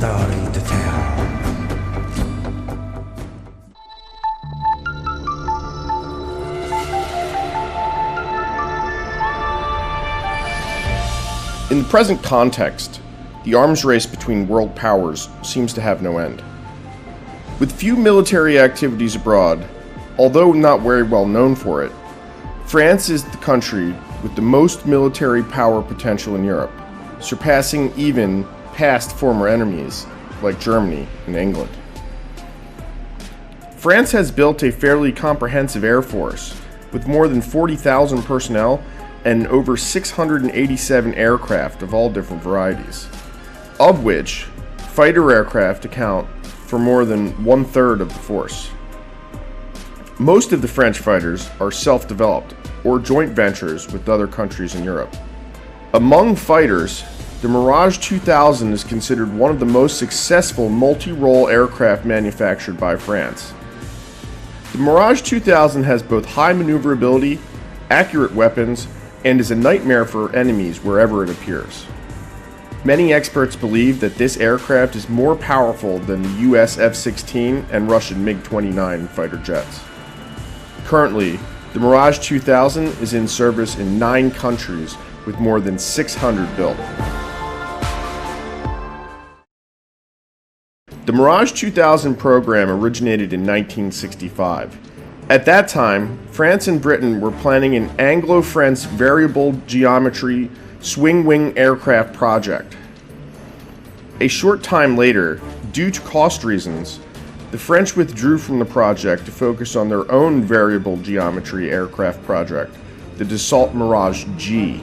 story to tell. In the present context, the arms race between world powers seems to have no end. With few military activities abroad, although not very well known for it, France is the country with the most military power potential in Europe, surpassing even past former enemies like Germany and England. France has built a fairly comprehensive air force with more than 40,000 personnel and over 687 aircraft of all different varieties, of which fighter aircraft account for more than 1/3 of the force. Most of the French fighters are self-developed or joint ventures with other countries in Europe. Among fighters, the Mirage 2000 is considered one of the most successful multi-role aircraft manufactured by France. The Mirage 2000 has both high maneuverability, accurate weapons, and is a nightmare for enemies wherever it appears. Many experts believe that this aircraft is more powerful than the US F-16 and Russian MiG-29 fighter jets. Currently, the Mirage 2000 is in service in 9 countries with more than 600 built. The Mirage 2000 program originated in 1965. At that time, France and Britain were planning an Anglo-French variable geometry swing-wing aircraft project. A short time later, due to cost reasons, the French withdrew from the project to focus on their own variable geometry aircraft project, the Dassault Mirage G.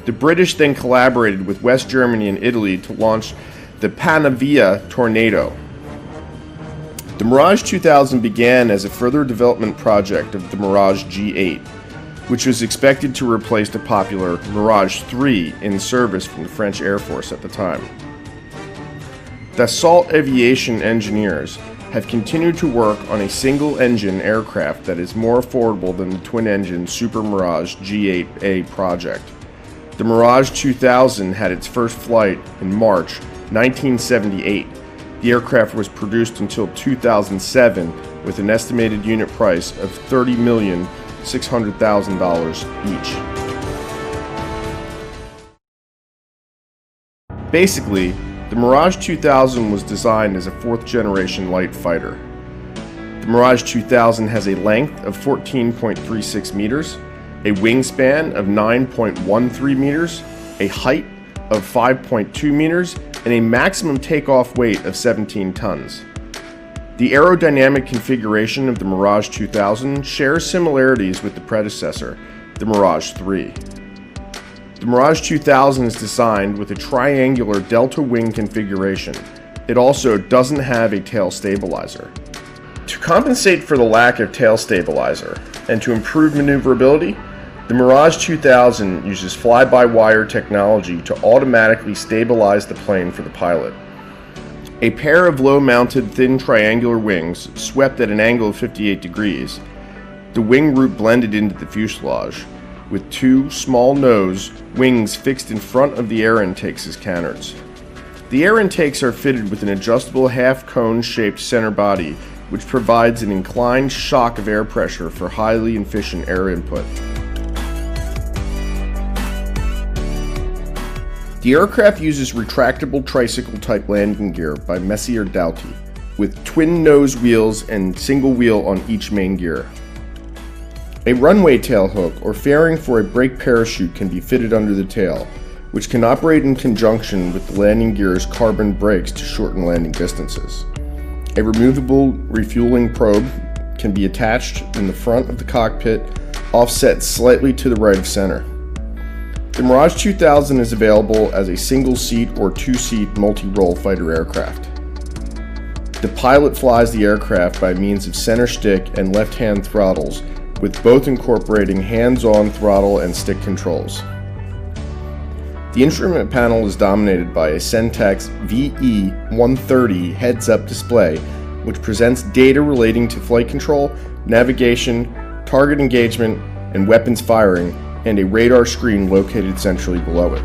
The British then collaborated with West Germany and Italy to launch the Panavia Tornado. The Mirage 2000 began as a further development project of the Mirage G8, which was expected to replace the popular Mirage III in service from the French Air Force at the time. Dassault Aviation engineers have continued to work on a single-engine aircraft that is more affordable than the twin-engine Super Mirage G8A project. The Mirage 2000 had its first flight in March 1978. The aircraft was produced until 2007 with an estimated unit price of $30,600,000 each. Basically, the Mirage 2000 was designed as a 4th-generation light fighter. The Mirage 2000 has a length of 14.36 meters, a wingspan of 9.13 meters, a height of 5.2 meters, and a maximum takeoff weight of 17 tons. The aerodynamic configuration of the Mirage 2000 shares similarities with the predecessor, the Mirage III. The Mirage 2000 is designed with a triangular delta wing configuration. It also doesn't have a tail stabilizer. To compensate for the lack of tail stabilizer and to improve maneuverability, the Mirage 2000 uses fly-by-wire technology to automatically stabilize the plane for the pilot. A pair of low-mounted thin triangular wings swept at an angle of 58 degrees, the wing root blended into the fuselage, with 2 small nose wings fixed in front of the air intakes as canards. The air intakes are fitted with an adjustable half-cone shaped center body, which provides an inclined shock of air pressure for highly efficient air input. The aircraft uses retractable tricycle-type landing gear by Messier Doughty, with twin nose wheels and single wheel on each main gear. A runway tail hook or fairing for a brake parachute can be fitted under the tail, which can operate in conjunction with the landing gear's carbon brakes to shorten landing distances. A removable refueling probe can be attached in the front of the cockpit, offset slightly to the right of center. The Mirage 2000 is available as a single-seat or 2-seat multi-role fighter aircraft. The pilot flies the aircraft by means of center stick and left-hand throttles, with both incorporating hands-on throttle and stick controls. The instrument panel is dominated by a Sentex VE130 heads-up display, which presents data relating to flight control, navigation, target engagement, and weapons firing, and a radar screen located centrally below it.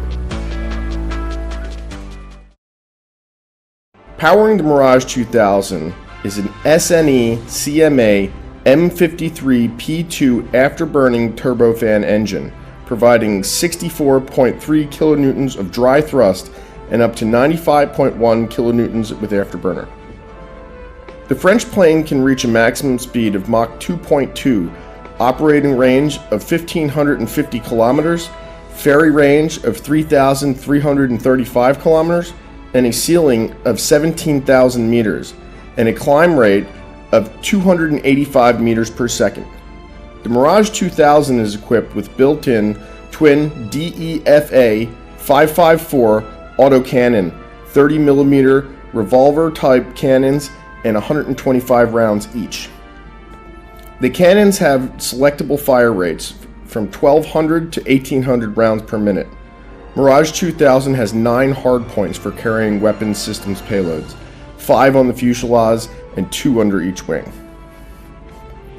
Powering the Mirage 2000 is an SNE CMA M53P2 afterburning turbofan engine, providing 64.3 kilonewtons of dry thrust and up to 95.1 kilonewtons with afterburner. The French plane can reach a maximum speed of Mach 2.2, operating range of 1,550 kilometers, ferry range of 3,335 kilometers, and a ceiling of 17,000 meters, and a climb rate of 285 meters per second. The Mirage 2000 is equipped with built-in twin DEFA 554 autocannon, 30mm revolver-type cannons, and 125 rounds each. The cannons have selectable fire rates from 1,200 to 1,800 rounds per minute. Mirage 2000 has 9 hardpoints for carrying weapons systems payloads, 5 on the fuselage and 2 under each wing.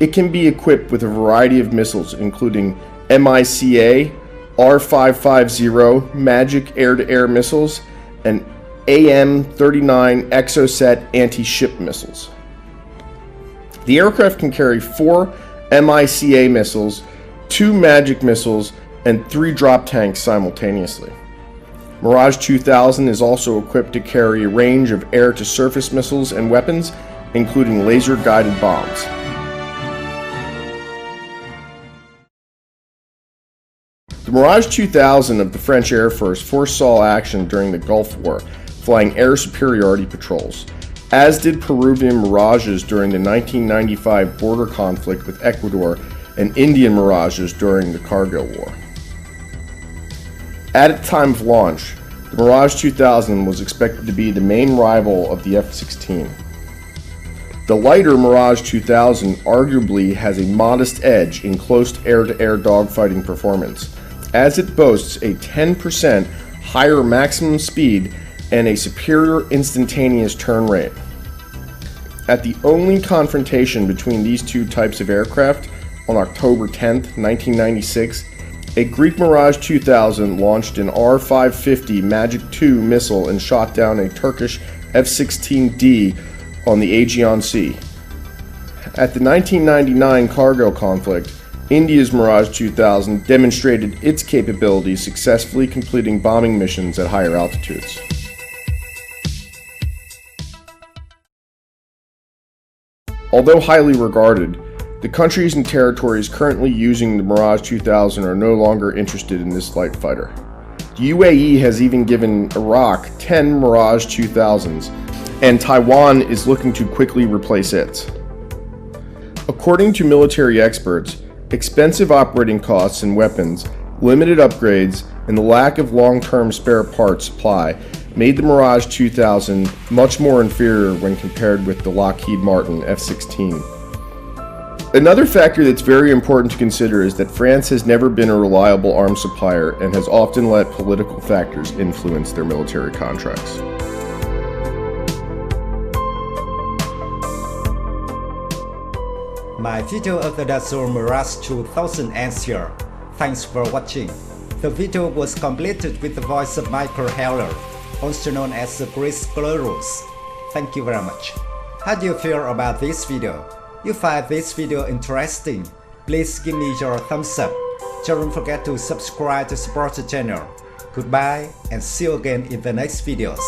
It can be equipped with a variety of missiles including MICA, R550 Magic air-to-air missiles, and AM-39 Exocet anti-ship missiles. The aircraft can carry 4 MICA missiles, 2 Magic missiles, and 3 drop tanks simultaneously. Mirage 2000 is also equipped to carry a range of air-to-surface missiles and weapons, including laser-guided bombs. The Mirage 2000 of the French Air Force foresaw action during the Gulf War, flying air superiority patrols, as did Peruvian Mirages during the 1995 border conflict with Ecuador and Indian Mirages during the Kargil War. At its time of launch, the Mirage 2000 was expected to be the main rival of the F-16. The lighter Mirage 2000 arguably has a modest edge in close air-to-air dogfighting performance, as it boasts a 10% higher maximum speed and a superior instantaneous turn rate. At the only confrontation between these two types of aircraft on October 10, 1996, a Greek Mirage 2000 launched an R-550 Magic II missile and shot down a Turkish F-16D on the Aegean Sea. At the 1999 Kargil conflict, India's Mirage 2000 demonstrated its capabilities successfully completing bombing missions at higher altitudes. Although highly regarded, the countries and territories currently using the Mirage 2000 are no longer interested in this light fighter. The UAE has even given Iraq 10 Mirage 2000s, and Taiwan is looking to quickly replace it. According to military experts, expensive operating costs and weapons, limited upgrades, and the lack of long-term spare parts supply made the Mirage 2000 much more inferior when compared with the Lockheed Martin F-16. Another factor that's very important to consider is that France has never been a reliable arms supplier and has often let political factors influence their military contracts. My video of the Dassault Mirage 2000 ends here. Thanks for watching. The video was completed with the voice of Michael Heller, also known as the Great Scleroose. Thank you very much. How do you feel about this video? If you find this video interesting, please give me your thumbs up. Don't forget to subscribe to support the channel. Goodbye and see you again in the next videos.